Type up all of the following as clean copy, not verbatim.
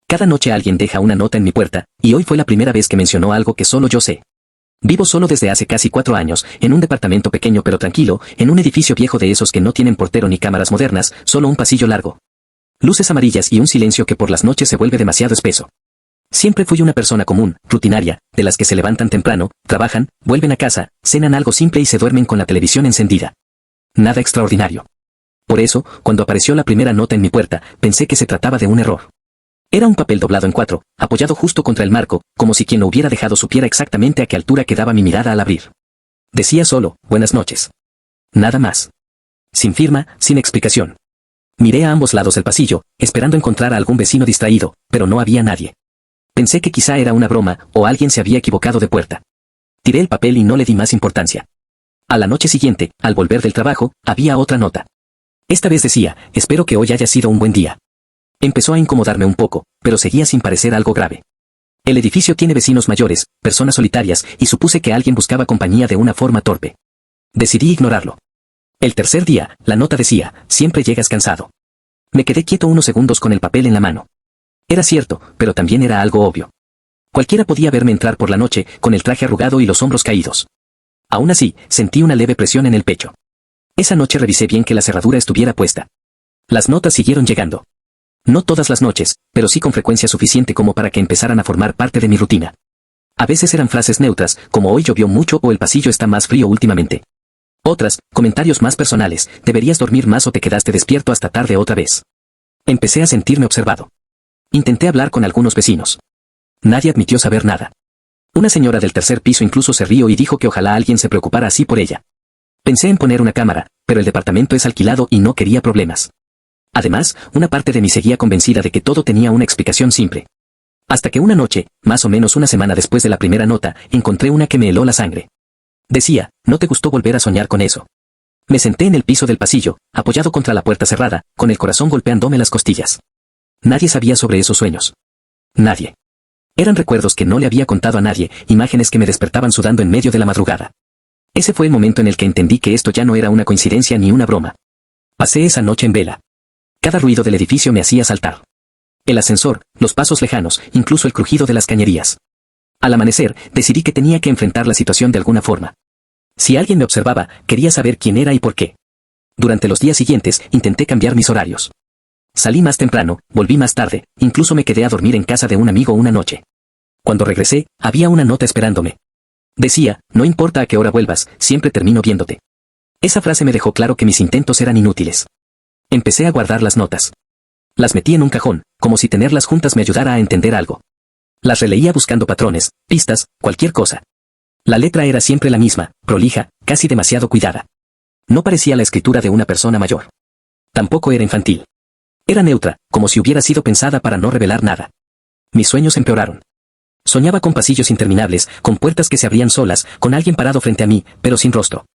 Cada noche alguien deja una nota en mi puerta, y hoy fue la primera vez que mencionó algo que solo yo sé. Vivo solo desde hace casi 4 años, en un departamento pequeño pero tranquilo, en un edificio viejo de esos que no tienen portero ni cámaras modernas, solo un pasillo largo. Luces amarillas y un silencio que por las noches se vuelve demasiado espeso. Siempre fui una persona común, rutinaria, de las que se levantan temprano, trabajan, vuelven a casa, cenan algo simple y se duermen con la televisión encendida. Nada extraordinario. Por eso, cuando apareció la primera nota en mi puerta, pensé que se trataba de un error. Era un papel doblado en 4, apoyado justo contra el marco, como si quien lo hubiera dejado supiera exactamente a qué altura quedaba mi mirada al abrir. Decía solo, buenas noches. Nada más. Sin firma, sin explicación. Miré a ambos lados del pasillo, esperando encontrar a algún vecino distraído, pero no había nadie. Pensé que quizá era una broma, o alguien se había equivocado de puerta. Tiré el papel y no le di más importancia. A la noche siguiente, al volver del trabajo, había otra nota. Esta vez decía, espero que hoy haya sido un buen día. Empezó a incomodarme un poco, pero seguía sin parecer algo grave. El edificio tiene vecinos mayores, personas solitarias, y supuse que alguien buscaba compañía de una forma torpe. Decidí ignorarlo. El tercer día, la nota decía, siempre llegas cansado. Me quedé quieto unos segundos con el papel en la mano. Era cierto, pero también era algo obvio. Cualquiera podía verme entrar por la noche, con el traje arrugado y los hombros caídos. Aún así, sentí una leve presión en el pecho. Esa noche revisé bien que la cerradura estuviera puesta. Las notas siguieron llegando. No todas las noches, pero sí con frecuencia suficiente como para que empezaran a formar parte de mi rutina. A veces eran frases neutras, como hoy llovió mucho o el pasillo está más frío últimamente. Otras, comentarios más personales, deberías dormir más o te quedaste despierto hasta tarde otra vez. Empecé a sentirme observado. Intenté hablar con algunos vecinos. Nadie admitió saber nada. Una señora del tercer piso incluso se rió y dijo que ojalá alguien se preocupara así por ella. Pensé en poner una cámara, pero el departamento es alquilado y no quería problemas. Además, una parte de mí seguía convencida de que todo tenía una explicación simple. Hasta que una noche, más o menos una semana después de la primera nota, encontré una que me heló la sangre. Decía, ¿no te gustó volver a soñar con eso? Me senté en el piso del pasillo, apoyado contra la puerta cerrada, con el corazón golpeándome las costillas. Nadie sabía sobre esos sueños. Nadie. Eran recuerdos que no le había contado a nadie, imágenes que me despertaban sudando en medio de la madrugada. Ese fue el momento en el que entendí que esto ya no era una coincidencia ni una broma. Pasé esa noche en vela. Cada ruido del edificio me hacía saltar. El ascensor, los pasos lejanos, incluso el crujido de las cañerías. Al amanecer, decidí que tenía que enfrentar la situación de alguna forma. Si alguien me observaba, quería saber quién era y por qué. Durante los días siguientes, intenté cambiar mis horarios. Salí más temprano, volví más tarde, incluso me quedé a dormir en casa de un amigo una noche. Cuando regresé, había una nota esperándome. Decía, no importa a qué hora vuelvas, siempre termino viéndote. Esa frase me dejó claro que mis intentos eran inútiles. Empecé a guardar las notas. Las metí en un cajón, como si tenerlas juntas me ayudara a entender algo. Las releía buscando patrones, pistas, cualquier cosa. La letra era siempre la misma, prolija, casi demasiado cuidada. No parecía la escritura de una persona mayor. Tampoco era infantil. Era neutra, como si hubiera sido pensada para no revelar nada. Mis sueños empeoraron. Soñaba con pasillos interminables, con puertas que se abrían solas, con alguien parado frente a mí, pero sin rostro.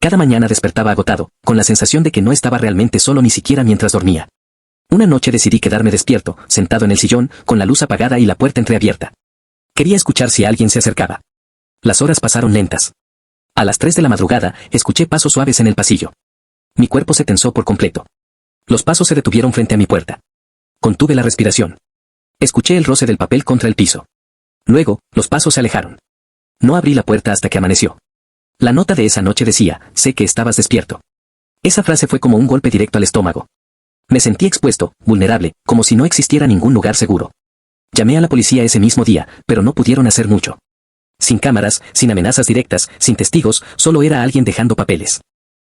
Cada mañana despertaba agotado, con la sensación de que no estaba realmente solo ni siquiera mientras dormía. Una noche decidí quedarme despierto, sentado en el sillón, con la luz apagada y la puerta entreabierta. Quería escuchar si alguien se acercaba. Las horas pasaron lentas. A las 3 de la madrugada, escuché pasos suaves en el pasillo. Mi cuerpo se tensó por completo. Los pasos se detuvieron frente a mi puerta. Contuve la respiración. Escuché el roce del papel contra el piso. Luego, los pasos se alejaron. No abrí la puerta hasta que amaneció. La nota de esa noche decía, sé que estabas despierto. Esa frase fue como un golpe directo al estómago. Me sentí expuesto, vulnerable, como si no existiera ningún lugar seguro. Llamé a la policía ese mismo día, pero no pudieron hacer mucho. Sin cámaras, sin amenazas directas, sin testigos, solo era alguien dejando papeles.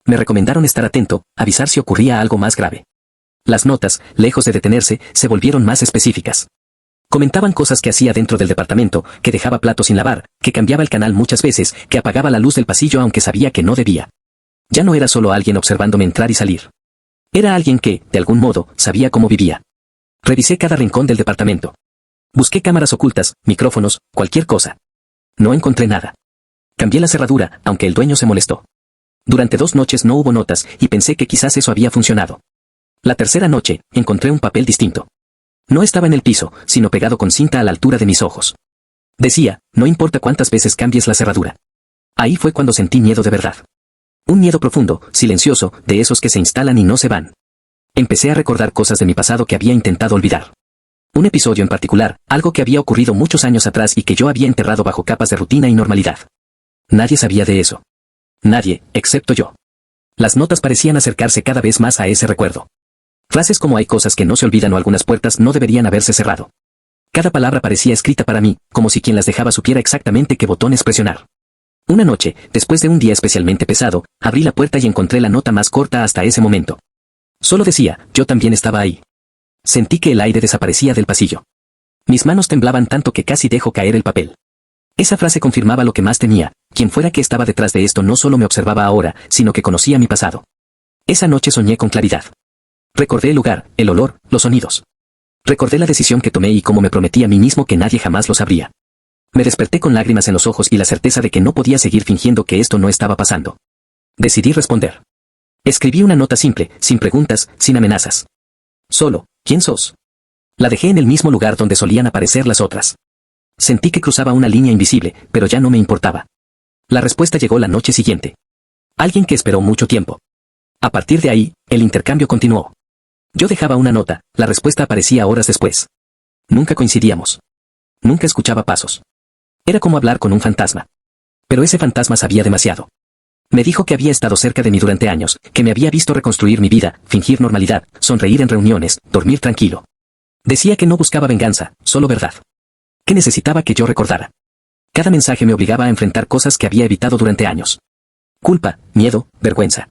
Me recomendaron estar atento, avisar si ocurría algo más grave. Las notas, lejos de detenerse, se volvieron más específicas. Comentaban cosas que hacía dentro del departamento, que dejaba platos sin lavar, que cambiaba el canal muchas veces, que apagaba la luz del pasillo aunque sabía que no debía. Ya no era solo alguien observándome entrar y salir. Era alguien que, de algún modo, sabía cómo vivía. Revisé cada rincón del departamento. Busqué cámaras ocultas, micrófonos, cualquier cosa. No encontré nada. Cambié la cerradura, aunque el dueño se molestó. Durante 2 noches no hubo notas, y pensé que quizás eso había funcionado. La tercera noche, encontré un papel distinto. No estaba en el piso, sino pegado con cinta a la altura de mis ojos. Decía, no importa cuántas veces cambies la cerradura. Ahí fue cuando sentí miedo de verdad. Un miedo profundo, silencioso, de esos que se instalan y no se van. Empecé a recordar cosas de mi pasado que había intentado olvidar. Un episodio en particular, algo que había ocurrido muchos años atrás y que yo había enterrado bajo capas de rutina y normalidad. Nadie sabía de eso. Nadie, excepto yo. Las notas parecían acercarse cada vez más a ese recuerdo. Frases como hay cosas que no se olvidan o algunas puertas no deberían haberse cerrado. Cada palabra parecía escrita para mí, como si quien las dejaba supiera exactamente qué botones presionar. Una noche, después de un día especialmente pesado, abrí la puerta y encontré la nota más corta hasta ese momento. Solo decía, yo también estaba ahí. Sentí que el aire desaparecía del pasillo. Mis manos temblaban tanto que casi dejó caer el papel. Esa frase confirmaba lo que más temía, quien fuera que estaba detrás de esto no solo me observaba ahora, sino que conocía mi pasado. Esa noche soñé con claridad. Recordé el lugar, el olor, los sonidos. Recordé la decisión que tomé y cómo me prometí a mí mismo que nadie jamás lo sabría. Me desperté con lágrimas en los ojos y la certeza de que no podía seguir fingiendo que esto no estaba pasando. Decidí responder. Escribí una nota simple, sin preguntas, sin amenazas. Solo, ¿quién sos? La dejé en el mismo lugar donde solían aparecer las otras. Sentí que cruzaba una línea invisible, pero ya no me importaba. La respuesta llegó la noche siguiente. Alguien que esperó mucho tiempo. A partir de ahí, el intercambio continuó. Yo dejaba una nota, la respuesta aparecía horas después. Nunca coincidíamos. Nunca escuchaba pasos. Era como hablar con un fantasma. Pero ese fantasma sabía demasiado. Me dijo que había estado cerca de mí durante años, que me había visto reconstruir mi vida, fingir normalidad, sonreír en reuniones, dormir tranquilo. Decía que no buscaba venganza, solo verdad. Que necesitaba que yo recordara. Cada mensaje me obligaba a enfrentar cosas que había evitado durante años. Culpa, miedo, vergüenza.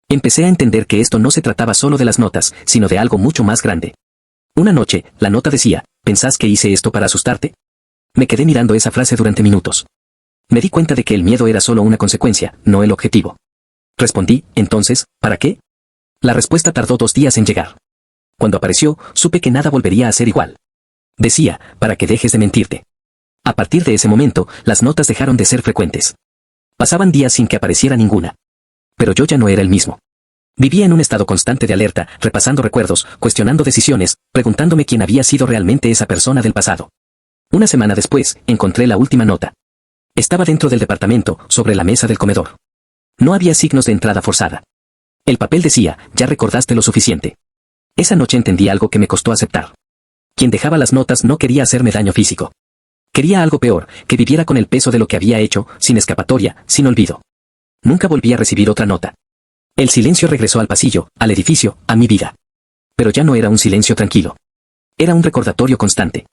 Empecé a entender que esto no se trataba solo de las notas, sino de algo mucho más grande. Una noche, la nota decía, ¿pensás que hice esto para asustarte? Me quedé mirando esa frase durante minutos. Me di cuenta de que el miedo era solo una consecuencia, no el objetivo. Respondí, entonces, ¿para qué? La respuesta tardó 2 días en llegar. Cuando apareció, supe que nada volvería a ser igual. Decía, para que dejes de mentirte. A partir de ese momento, las notas dejaron de ser frecuentes. Pasaban días sin que apareciera ninguna. Pero yo ya no era el mismo. Vivía en un estado constante de alerta, repasando recuerdos, cuestionando decisiones, preguntándome quién había sido realmente esa persona del pasado. Una semana después, encontré la última nota. Estaba dentro del departamento, sobre la mesa del comedor. No había signos de entrada forzada. El papel decía, ya recordaste lo suficiente. Esa noche entendí algo que me costó aceptar. Quien dejaba las notas no quería hacerme daño físico. Quería algo peor, que viviera con el peso de lo que había hecho, sin escapatoria, sin olvido. Nunca volví a recibir otra nota. El silencio regresó al pasillo, al edificio, a mi vida. Pero ya no era un silencio tranquilo. Era un recordatorio constante.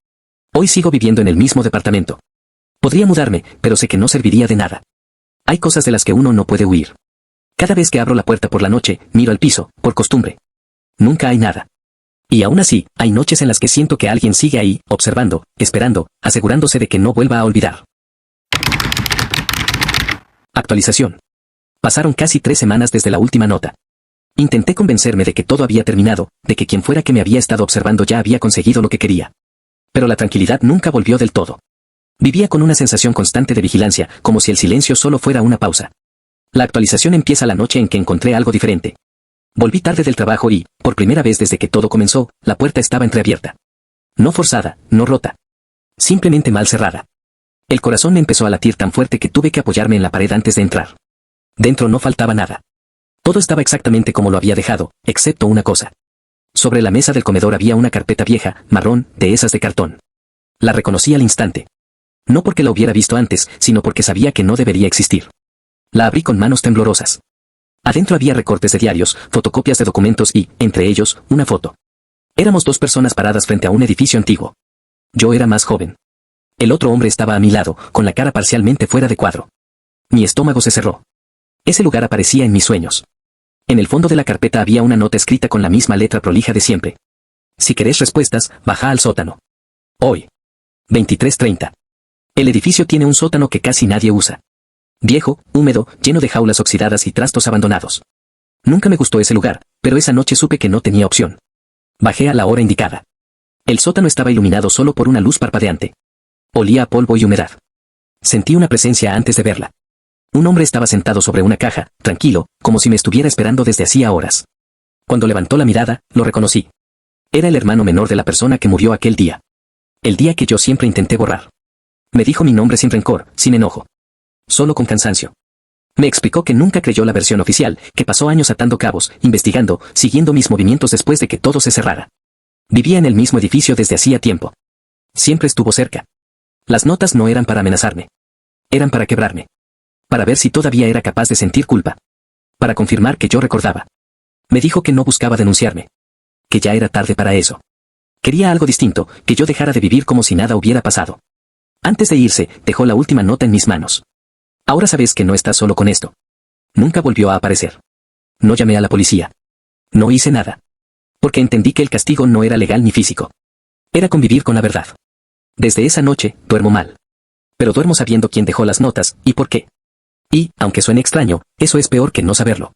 Hoy sigo viviendo en el mismo departamento. Podría mudarme, pero sé que no serviría de nada. Hay cosas de las que uno no puede huir. Cada vez que abro la puerta por la noche, miro al piso, por costumbre. Nunca hay nada. Y aún así, hay noches en las que siento que alguien sigue ahí, observando, esperando, asegurándose de que no vuelva a olvidar. Actualización. Pasaron casi 3 semanas desde la última nota. Intenté convencerme de que todo había terminado, de que quien fuera que me había estado observando ya había conseguido lo que quería. Pero la tranquilidad nunca volvió del todo. Vivía con una sensación constante de vigilancia, como si el silencio solo fuera una pausa. La actualización empieza la noche en que encontré algo diferente. Volví tarde del trabajo y, por primera vez desde que todo comenzó, la puerta estaba entreabierta. No forzada, no rota. Simplemente mal cerrada. El corazón me empezó a latir tan fuerte que tuve que apoyarme en la pared antes de entrar. Dentro no faltaba nada. Todo estaba exactamente como lo había dejado, excepto una cosa. Sobre la mesa del comedor había una carpeta vieja, marrón, de esas de cartón. La reconocí al instante. No porque la hubiera visto antes, sino porque sabía que no debería existir. La abrí con manos temblorosas. Adentro había recortes de diarios, fotocopias de documentos y, entre ellos, una foto. Éramos 2 personas paradas frente a un edificio antiguo. Yo era más joven. El otro hombre estaba a mi lado, con la cara parcialmente fuera de cuadro. Mi estómago se cerró. Ese lugar aparecía en mis sueños. En el fondo de la carpeta había una nota escrita con la misma letra prolija de siempre. Si querés respuestas, baja al sótano. Hoy. 23:30. El edificio tiene un sótano que casi nadie usa. Viejo, húmedo, lleno de jaulas oxidadas y trastos abandonados. Nunca me gustó ese lugar, pero esa noche supe que no tenía opción. Bajé a la hora indicada. El sótano estaba iluminado solo por una luz parpadeante. Olía a polvo y humedad. Sentí una presencia antes de verla. Un hombre estaba sentado sobre una caja, tranquilo, como si me estuviera esperando desde hacía horas. Cuando levantó la mirada, lo reconocí. Era el hermano menor de la persona que murió aquel día. El día que yo siempre intenté borrar. Me dijo mi nombre sin rencor, sin enojo. Solo con cansancio. Me explicó que nunca creyó la versión oficial, que pasó años atando cabos, investigando, siguiendo mis movimientos después de que todo se cerrara. Vivía en el mismo edificio desde hacía tiempo. Siempre estuvo cerca. Las notas no eran para amenazarme. Eran para quebrarme. Para ver si todavía era capaz de sentir culpa. Para confirmar que yo recordaba. Me dijo que no buscaba denunciarme. Que ya era tarde para eso. Quería algo distinto, que yo dejara de vivir como si nada hubiera pasado. Antes de irse, dejó la última nota en mis manos. Ahora sabes que no estás solo con esto. Nunca volvió a aparecer. No llamé a la policía. No hice nada. Porque entendí que el castigo no era legal ni físico. Era convivir con la verdad. Desde esa noche, duermo mal. Pero duermo sabiendo quién dejó las notas, y por qué. Y, aunque suene extraño, eso es peor que no saberlo.